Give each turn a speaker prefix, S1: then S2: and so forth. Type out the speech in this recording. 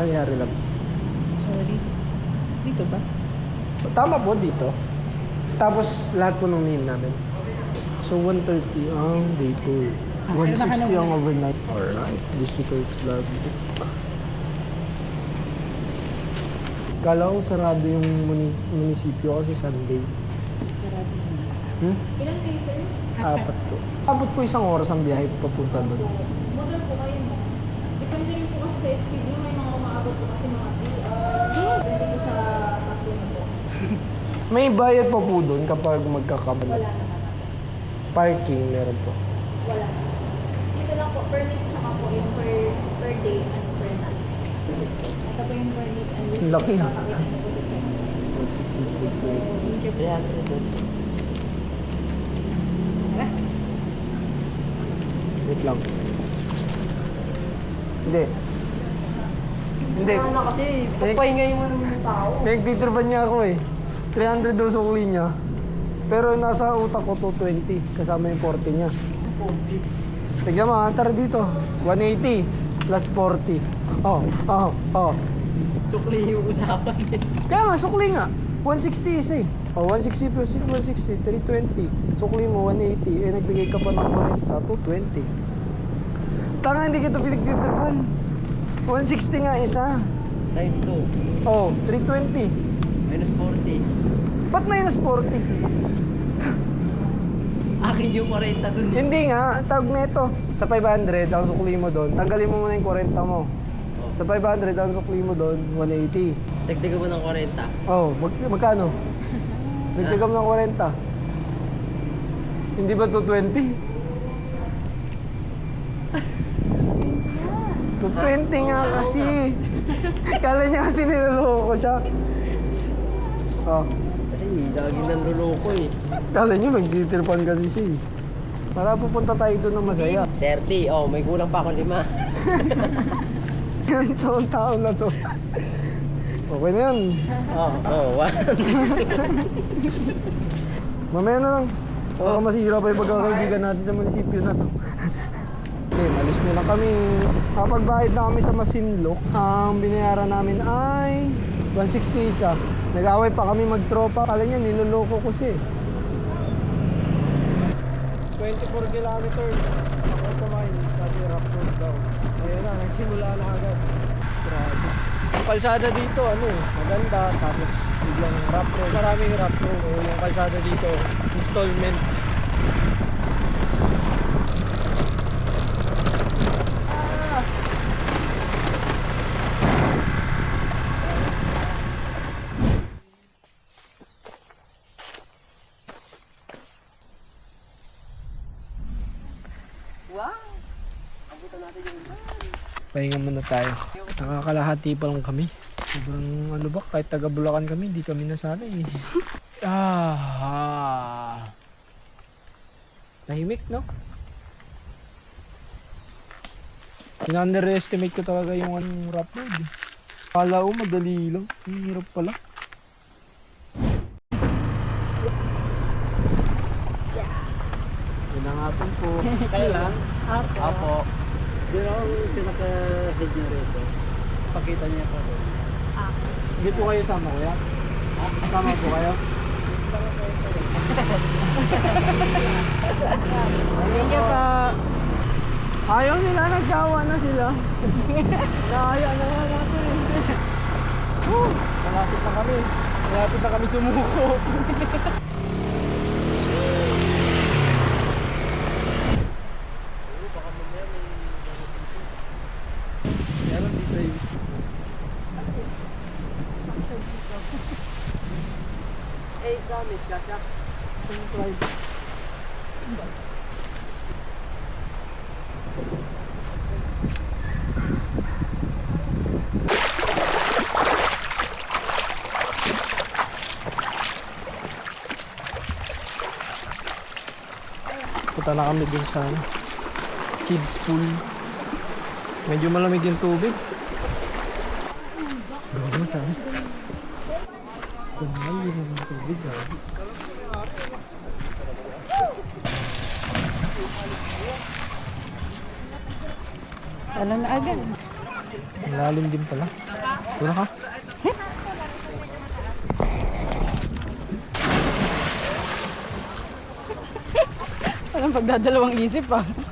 S1: nangyari lang.
S2: Sorry. Dito ba?
S1: Tama po dito. Tapos lahat po ng name namin. So 130 ang day tour. 160 ang overnight. Alright, visitors lobby. Kala ko sarado yung munisipyo kasi Sunday.
S2: Sarado na.
S3: Ilan kayo, sir?
S1: 4 po. Abot po isang oras ang biyahe papunta doon.
S3: Model po kayo mo. Depende rin po kasi sa speed nyo. May mga umaabot po kasi mga 3 hours. Depende po sa takbo na po.
S1: May bayad pa po doon kapag magkakabala.
S3: Wala naman.
S1: Parking meron po.
S3: Wala. Dito lang po, permit tsaka po yung per day and per night. Ito po yung permit and
S1: Ang laki.
S3: Kakakita niyo po dito.
S1: Magsisipid po.
S2: Ayan.
S1: Wait lang. Hindi. Hindi.
S2: Ano kasi, papahingay mo ng tao.
S1: Nagtitripan niya ako eh. 300 daw sukli niya. Pero nasa utak ko 220 kasama yung 40 niya. Tignan mo, tara dito. 180 plus 40. Oh.
S2: Sukli yung usapan eh.
S1: Kaya nga, sukli nga. 160 isa eh. Oh, 160 plus 160, 320. Sukli mo, 180. Eh, nagbigay ka pa ng 40, 220. Tanga, hindi kita pinagtitripan. 160 nga isa.
S2: Times 2.
S1: Oh, 320.
S2: Minus 40.
S1: Ba't minus 40?
S2: Akin yung 40 dun eh.
S1: Hindi nga, tawag na ito. Sa 500, ang sukli mo doon, tanggalin mo muna yung 40 mo. Sa 500, ang sukli mo doon, 180.
S2: Dagdagan mo ng 40.
S1: Oh, magkano? Nagtagam ng 40. Hindi ba 220? 220 nga kasi. Kala niya kasi niloloko siya. Oh,
S2: Kasi lagi nang luloko eh.
S1: kala niyo nagtitirpan kasi siya eh. Para pupunta tayo doon na masaya.
S2: 30. Oh, may kulang pa ako 5.
S1: Ganito ang tao na to. Okay na yan.
S2: Oh, 1.
S1: Mamaya na lang. Baka masira pa yung pagkakaibigan natin sa munisipyo na to. Okay, malis na lang kami. Kapagbayad na kami sa Masinloc, ang binayaran namin ay 160 isa. Nag-away pa kami magtropa. Kala niya, niloloko ko siya eh. 24 kilometers. Ako kumain. Sabi rough road daw. Ayun na, nagsimula na agad. Grabe. Ang kalsada dito, maganda. Tapos biglang rough road. Maraming rough road. Yung kalsada dito, installment. Pahinga muna tayo. Nakakalahati pa lang kami. Sobrang ba, kahit taga Bulacan kami, hindi kami nasanay eh. Tahimik, no? In-underestimate ko talaga yung rough road eh. Kala ko madali lang. Ang hirap pala. Yun ang hapon po.
S2: Kayo lang? Apo.
S1: Sino ang pinaka-head niya rito? Pakita niya pa doon. Hindi po kayo sama, kuya? Sama po kayo? Thank you po. Ayaw nila, nagsawa na sila. Nakaya na nga natin. Malapit na kami. Malapit na kami sumuko.
S2: Eh, gamit ka siya.
S1: Punta na kami dun sa kids pool. Medyo malamig yung tubig. Grabe mataas. Mahal yun ang tubig.
S2: Ano na agad?
S1: Malalim din pala. Wala ka?
S4: Walang pagdadalawang isip ah.